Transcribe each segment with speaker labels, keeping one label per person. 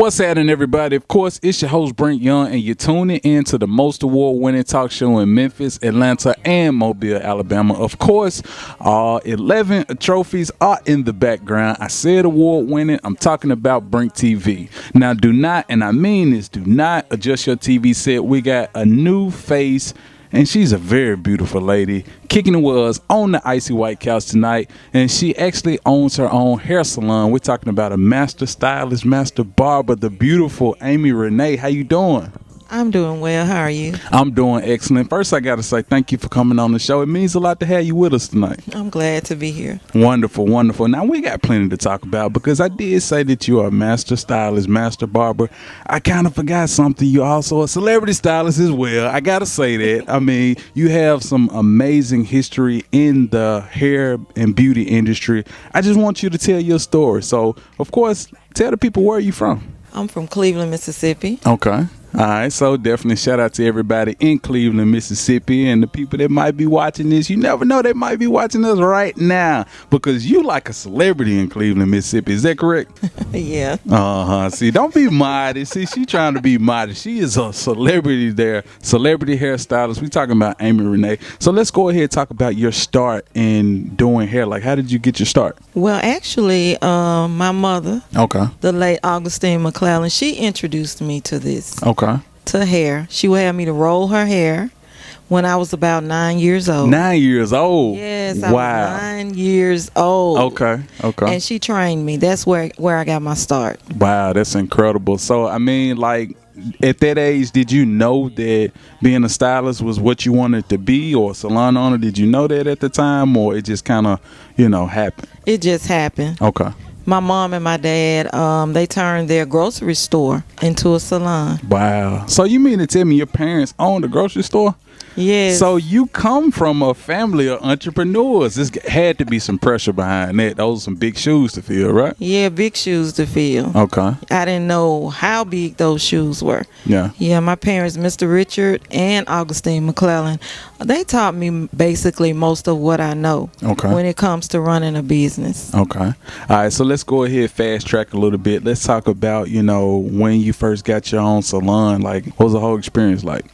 Speaker 1: What's happening, everybody? Of course, it's your host, Brink and you're tuning in to the most award-winning talk show in Memphis, Atlanta, and Mobile, Alabama. Of course, 11 trophies are in the background. I said award-winning. I'm talking about BrinkTV. Now, do not, and I mean this, do not adjust your TV set. We got a new face, and she's a very beautiful lady, kicking the was on the icy white couch tonight, and she actually owns her own hair salon. We're talking about a master stylist, master barber, the beautiful Amy Renee. How you doing?
Speaker 2: I'm doing well. How are you?
Speaker 1: I'm doing excellent. First, I got to say thank you for coming on the show. It means a lot to have you with us tonight.
Speaker 2: I'm glad to be here.
Speaker 1: Wonderful, wonderful. Now, we got plenty to talk about because I did say that you are a master stylist, master barber. I kind of forgot something. You're also a celebrity stylist as well. I got to say that. I mean, you have some amazing history in the hair and beauty industry. I just want you to tell your story. So, of course, tell the people where you're from.
Speaker 2: I'm from Cleveland, Mississippi.
Speaker 1: Okay. All right, so definitely shout out to everybody in Cleveland, Mississippi, and the people that might be watching this. You never know, they might be watching us right now because you like a celebrity in Cleveland, Mississippi. Is that correct?
Speaker 2: Yeah.
Speaker 1: See, don't be modest. See, she trying to be modest. She is a celebrity there, celebrity hairstylist. We talking about Amy Renee. So let's go ahead and talk about your start in doing hair. Like, how did you get your start?
Speaker 2: Well, actually, my mother, the late Augustine McClellan, she introduced me to this. To hair. She would have me to roll her hair when I was about 9 years old.
Speaker 1: 9 years old?
Speaker 2: Yes, I was 9 years old.
Speaker 1: Okay.
Speaker 2: And she trained me. That's where I got my start.
Speaker 1: Wow, that's incredible. So, I mean, like, at that age, did you know that being a stylist was what you wanted to be, or a salon owner? Did you know that at the time, or it just kind of, happened?
Speaker 2: It just happened.
Speaker 1: Okay.
Speaker 2: My mom and my dad, they turned their grocery store into a salon.
Speaker 1: Wow. So you mean to tell me your parents owned a grocery store?
Speaker 2: Yes.
Speaker 1: So you come from a family of entrepreneurs. This had to be some pressure behind that. Those are some big shoes to fill, right?
Speaker 2: Yeah, big shoes to fill.
Speaker 1: Okay.
Speaker 2: I didn't know how big those shoes were.
Speaker 1: Yeah.
Speaker 2: Yeah, my parents, Mr. Richard and Augustine McClellan, they taught me basically most of what I know when it comes to running a business.
Speaker 1: Okay. All right, so let's go ahead, fast track a little bit. Let's talk about, when you first got your own salon. Like, what was the whole experience like?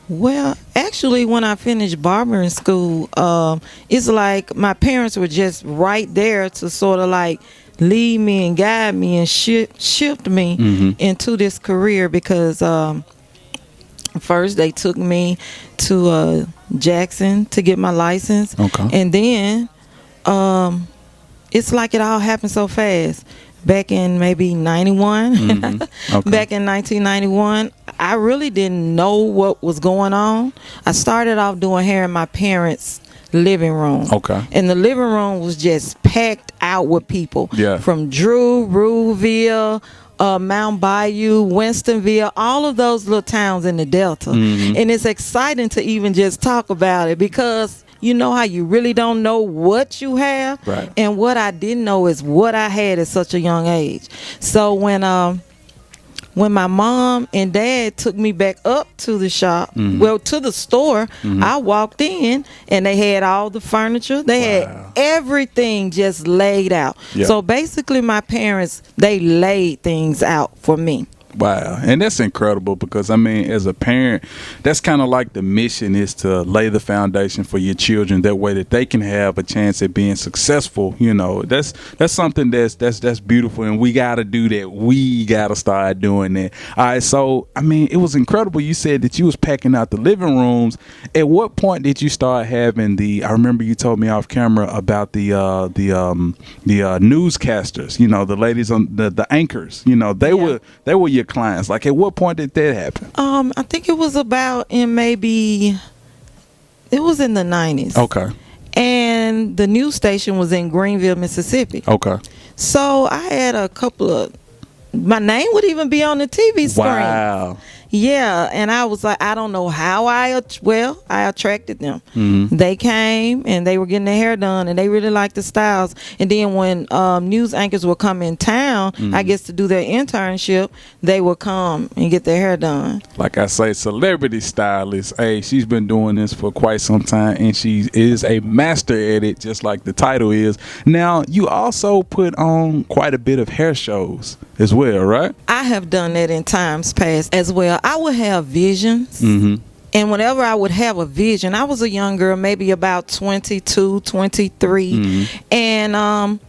Speaker 2: Well, actually, when I finished barbering school, it's like my parents were just right there to sort of like lead me and guide me and shift me into this career because first they took me to Jackson to get my license. And then it's like it all happened so fast. Back in maybe 91, back in 1991, I really didn't know what was going on. I started off doing hair in my parents' living room. And the living room was just packed out with people. From Drew, Ruleville, Mount Bayou, Winstonville, all of those little towns in the Delta. And it's exciting to even just talk about it because you know how you really don't know what you have. And what I didn't know is what I had at such a young age. So when my mom and dad took me back up to the shop, to the store, I walked in and they had all the furniture. They had everything just laid out. So basically my parents, they laid things out for me.
Speaker 1: Wow. And that's incredible because, I mean, as a parent, that's kind of like the mission is to lay the foundation for your children that way that they can have a chance at being successful. That's something that's beautiful, and we got to do that. We got to start doing that. All right. So, I mean, it was incredible. You said that you was packing out the living rooms. At what point did you start having I remember you told me off camera about the newscasters, the ladies on the anchors, they were your clients. Like, at what point did that happen?
Speaker 2: I think it was about it was in the 90s. And the news station was in Greenville, Mississippi. So I had a couple of, my name would even be on the TV screen.
Speaker 1: Wow.
Speaker 2: Yeah, and I was like, I don't know how I attracted them.
Speaker 1: Mm-hmm.
Speaker 2: They came and they were getting their hair done, and they really liked the styles. And then when news anchors would come in town, I guess to do their internship, they would come and get their hair done.
Speaker 1: Like I say, celebrity stylist. Hey, she's been doing this for quite some time, and she is a master at it, just like the title is. Now, you also put on quite a bit of hair shows as well, right?
Speaker 2: I have done that in times past as well. I would have visions.
Speaker 1: Mm-hmm.
Speaker 2: And whenever I would have a vision, I was a young girl, maybe about 22, 23. And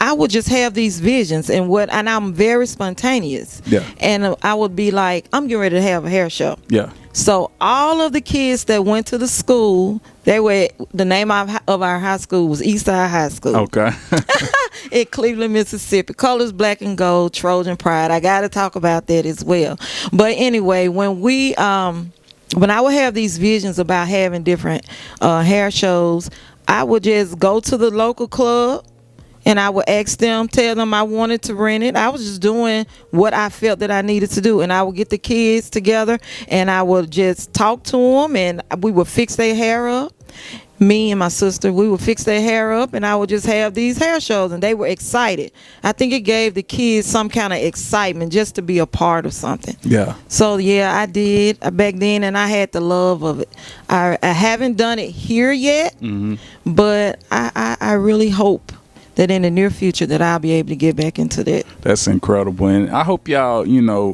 Speaker 2: I would just have these visions, and I'm very spontaneous.
Speaker 1: Yeah.
Speaker 2: And I would be like, I'm getting ready to have a hair show.
Speaker 1: Yeah.
Speaker 2: So all of the kids that went to the school, the name of our high school was Eastside High School.
Speaker 1: Okay.
Speaker 2: In Cleveland, Mississippi. Colors black and gold, Trojan pride. I got to talk about that as well. But anyway, when I would have these visions about having different hair shows, I would just go to the local club. And I would tell them I wanted to rent it. I was just doing what I felt that I needed to do. And I would get the kids together and I would just talk to them, and we would fix their hair up. Me and my sister, we would fix their hair up, and I would just have these hair shows, and they were excited. I think it gave the kids some kind of excitement just to be a part of something.
Speaker 1: Yeah.
Speaker 2: So yeah, I did back then, and I had the love of it. I haven't done it here yet, but I really hope that in the near future that I'll be able to get back into that.
Speaker 1: That's incredible. And I hope y'all,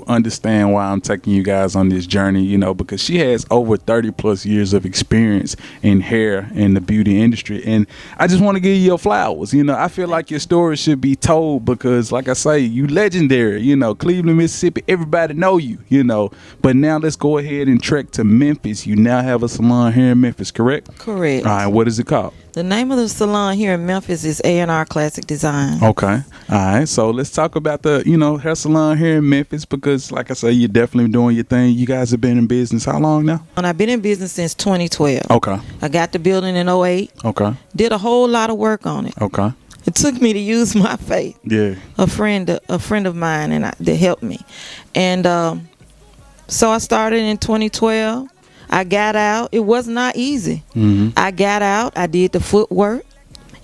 Speaker 1: understand why I'm taking you guys on this journey, because she has over 30 plus years of experience in hair in the beauty industry. And I just want to give you your flowers. I feel like your story should be told because, like I say, you legendary, Cleveland, Mississippi, everybody know you, But now let's go ahead and trek to Memphis. You now have a salon here in Memphis, correct?
Speaker 2: Correct.
Speaker 1: All right. What is it called?
Speaker 2: The name of the salon here in Memphis is A&R Classic Design.
Speaker 1: Okay. All right. So let's talk about the, hair salon here in Memphis because, like I say, you're definitely doing your thing. You guys have been in business how long now?
Speaker 2: And I've been in business since 2012.
Speaker 1: Okay.
Speaker 2: I got the building in '08.
Speaker 1: Okay.
Speaker 2: Did a whole lot of work on it.
Speaker 1: Okay.
Speaker 2: It took me to use my faith.
Speaker 1: Yeah.
Speaker 2: A friend of mine that helped me. And so I started in 2012. I got out. It was not easy. I got out. I did the footwork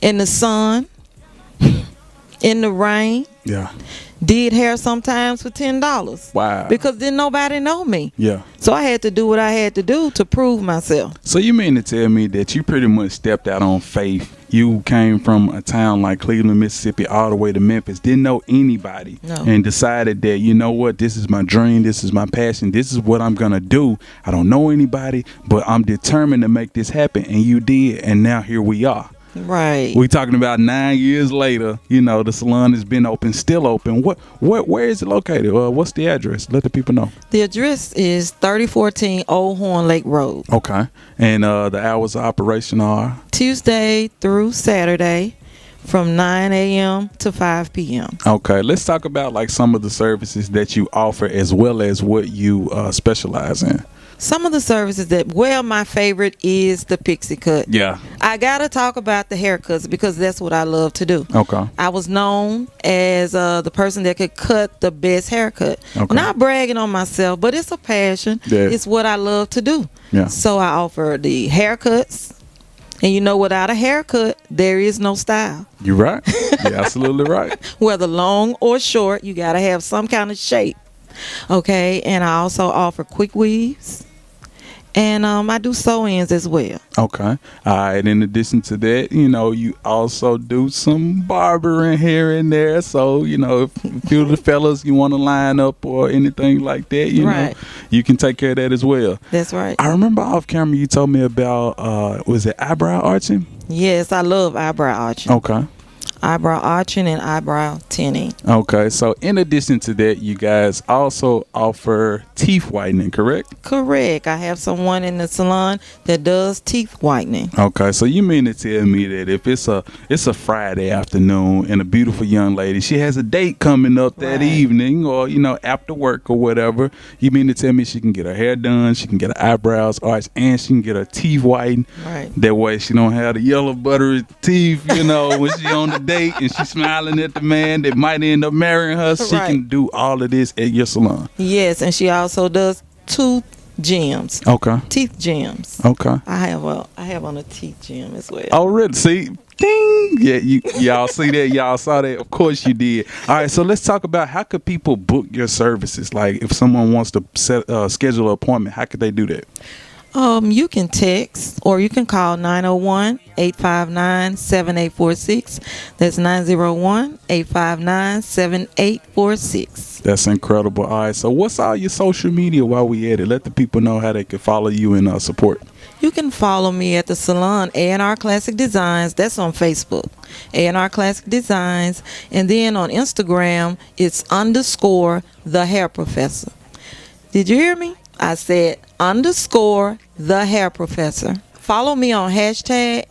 Speaker 2: in the sun, in the rain.
Speaker 1: Yeah.
Speaker 2: Did hair sometimes for $10.
Speaker 1: Wow.
Speaker 2: Because didn't nobody know me.
Speaker 1: Yeah.
Speaker 2: So I had to do what I had to do to prove myself.
Speaker 1: So you mean to tell me that you pretty much stepped out on faith? You came from a town like Cleveland, Mississippi, all the way to Memphis, didn't know anybody, and decided that, you know what, this is my dream, this is my passion, this is what I'm going to do. I don't know anybody, but I'm determined to make this happen, and you did, and now here we are.
Speaker 2: Right.
Speaker 1: We're talking about 9 years later, the salon has been open, still open. Where is it located? What's the address? Let the people know.
Speaker 2: The address is 3014 Old Horn Lake Road.
Speaker 1: Okay. And the hours of operation are?
Speaker 2: Tuesday through Saturday from 9 a.m. to 5 p.m.
Speaker 1: Okay. Let's talk about like some of the services that you offer as well as what you specialize in.
Speaker 2: Some of the services my favorite is the pixie cut.
Speaker 1: Yeah.
Speaker 2: I got to talk about the haircuts because that's what I love to do.
Speaker 1: Okay.
Speaker 2: I was known as the person that could cut the best haircut.
Speaker 1: Okay.
Speaker 2: Not bragging on myself, but it's a passion.
Speaker 1: Yeah.
Speaker 2: It's what I love to do.
Speaker 1: Yeah.
Speaker 2: So I offer the haircuts. And without a haircut, there is no style.
Speaker 1: You're right. You're absolutely right.
Speaker 2: Whether long or short, you got to have some kind of shape. Okay. And I also offer quick weaves. And I do sew-ins as well.
Speaker 1: Okay. All right. In addition to that, you also do some barbering here and there. So, if a few of the fellas you want to line up or anything like that,
Speaker 2: Right.
Speaker 1: you can take care of that as well.
Speaker 2: That's right.
Speaker 1: I remember off camera you told me about, was it eyebrow arching?
Speaker 2: Yes, I love eyebrow arching.
Speaker 1: Okay.
Speaker 2: Eyebrow arching and eyebrow tinting.
Speaker 1: Okay, so in addition to that, you guys also offer teeth whitening, correct?
Speaker 2: Correct. I have someone in the salon that does teeth whitening.
Speaker 1: Okay, so you mean to tell me that if it's a Friday afternoon and a beautiful young lady, she has a date coming up that evening or, after work or whatever, you mean to tell me she can get her hair done, she can get her eyebrows arched, and she can get her teeth whitened?
Speaker 2: Right.
Speaker 1: That way she don't have the yellow buttery teeth, when she on the date and she's smiling at the man that might end up marrying her, she
Speaker 2: Right.
Speaker 1: can do all of this at your salon.
Speaker 2: Yes, and she also does tooth gems,
Speaker 1: Okay.
Speaker 2: teeth gems.
Speaker 1: Okay.
Speaker 2: I have on a teeth gem as well.
Speaker 1: Oh, really? See? Ding! Yeah, y'all see that? Y'all saw that? Of course you did. All right, so let's talk about how could people book your services? Like if someone wants to schedule an appointment, how could they do that?
Speaker 2: You can text or you can call 901-859-7846. That's 901-859-7846.
Speaker 1: That's incredible. All right, so what's all your social media while we at it? Let the people know how they can follow you and support.
Speaker 2: You can follow me at the salon A&R Classic Designs. That's on Facebook, A&R Classic Designs. And then on Instagram, it's _ the hair professor. Did you hear me? I said _ the hair professor. Follow me on hashtag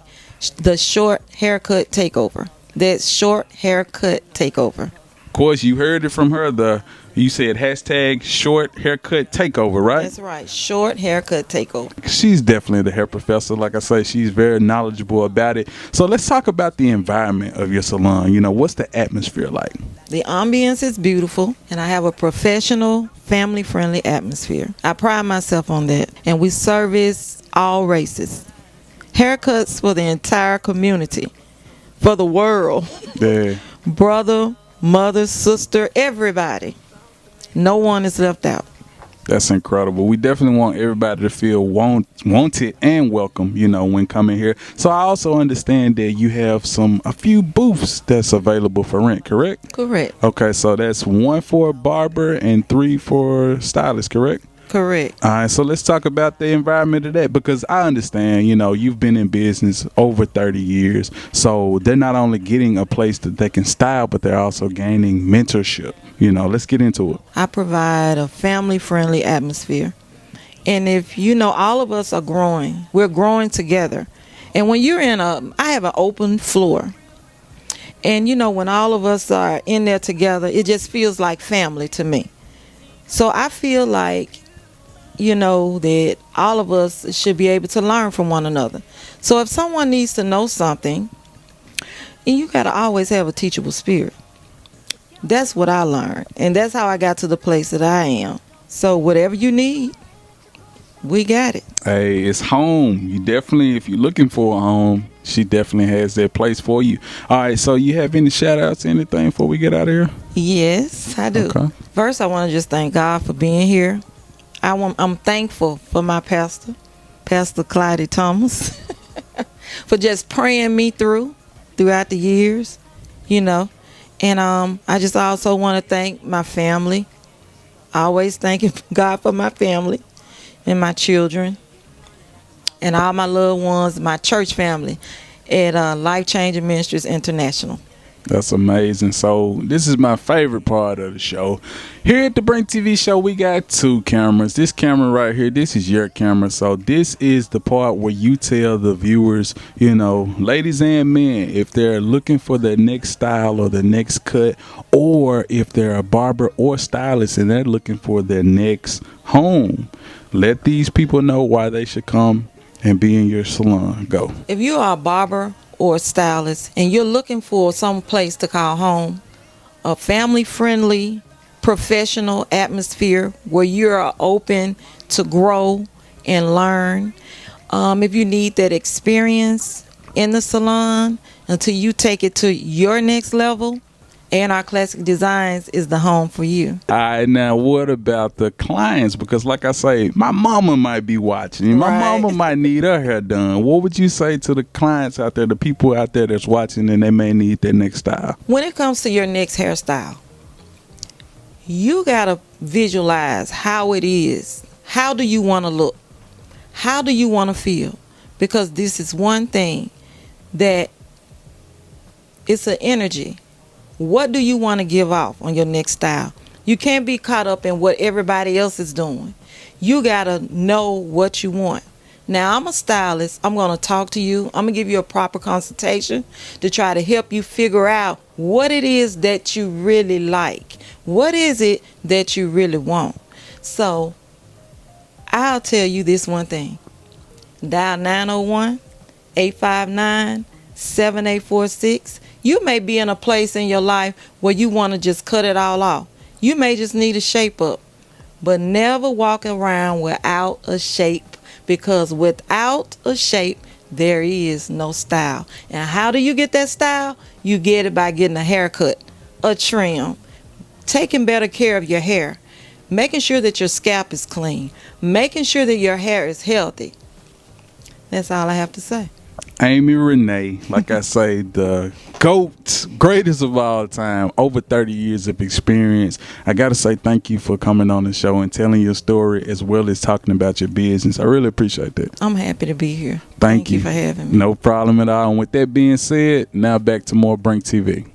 Speaker 2: the short haircut takeover. That's short haircut takeover.
Speaker 1: Of course, you heard it from her. You said hashtag short haircut takeover, right?
Speaker 2: That's right, short haircut takeover.
Speaker 1: She's definitely the hair professor. Like I say, she's very knowledgeable about it. So let's talk about the environment of your salon. You know, what's the atmosphere like?
Speaker 2: The ambience is beautiful, and I have a professional, family-friendly atmosphere. I pride myself on that, and we service all races. Haircuts for the entire community, for the world.
Speaker 1: Yeah.
Speaker 2: Brother, mother, sister, everybody. No one is left out.
Speaker 1: That's incredible. We definitely want everybody to feel wanted and welcome, you know, when coming here. So I also understand that you have a few booths that's available for rent, correct?
Speaker 2: Correct.
Speaker 1: Okay, so that's 1 for a barber and 3 for stylist, correct?
Speaker 2: Correct.
Speaker 1: All right, so let's talk about the environment of that, because I understand, you know, you've been in business over 30 years. So they're not only getting a place that they can style, but they're also gaining mentorship. You know, let's get into it.
Speaker 2: I provide a family-friendly atmosphere. And if you know, all of us are growing. We're growing together. And when you're I have an open floor. And you know, when all of us are in there together, it just feels like family to me. So I feel like, you know, that all of us should be able to learn from one another. So if someone needs to know something, and you got to always have a teachable spirit. That's what I learned. And that's how I got to the place that I am. So whatever you need, we got it.
Speaker 1: Hey, it's home. You definitely, if you're looking for a home, she definitely has that place for you. All right, so you have any shout outs, anything before we get out of here?
Speaker 2: Yes, I do.
Speaker 1: Okay.
Speaker 2: First, I want to just thank God for being here. I'm thankful for my pastor, Pastor Clyde Thomas, for just praying me throughout the years, you know. And I just also want to thank my family. Always thanking God for my family and my children and all my loved ones, my church family at Life Changing Ministries International.
Speaker 1: That's amazing. So this is my favorite part of the show. Here at the BrinkTV show, we got 2 cameras. This camera right here, this is your camera. So this is the part where you tell the viewers, you know, ladies and men, if they're looking for the next style or the next cut, or if they're a barber or stylist and they're looking for their next home, let these people know why they should come and be in your salon. Go.
Speaker 2: If you are a barber or a stylist and you're looking for some place to call home, a family-friendly, professional atmosphere where you're open to grow and learn, if you need that experience in the salon until you take it to your next level, A&R Classic Designs is the home for you.
Speaker 1: All right, now what about the clients? Because like I say, my mama might be watching. My
Speaker 2: Right.
Speaker 1: mama might need her hair done. What would you say to the clients out there, the people out there that's watching and they may need their next style?
Speaker 2: When it comes to your next hairstyle, you got to visualize how it is. How do you want to look? How do you want to feel? Because this is one thing that it's an energy. What do you want to give off on your next style? You can't be caught up in what everybody else is doing. You got to know what you want. Now, I'm a stylist. I'm going to talk to you. I'm going to give you a proper consultation to try to help you figure out what it is that you really like. What is it that you really want? So, I'll tell you this one thing. Dial 901-859-7846. You may be in a place in your life where you want to just cut it all off. You may just need a shape up. But never walk around without a shape, because without a shape, there is no style. And how do you get that style? You get it by getting a haircut, a trim, taking better care of your hair, making sure that your scalp is clean, making sure that your hair is healthy. That's all I have to say.
Speaker 1: Amy Renee, like I say, the GOAT, greatest of all time, over 30 years of experience. I got to say thank you for coming on the show and telling your story as well as talking about your business. I really appreciate that.
Speaker 2: I'm happy to be here.
Speaker 1: Thank you
Speaker 2: for having me.
Speaker 1: No problem at all. And with that being said, now back to more Brink TV.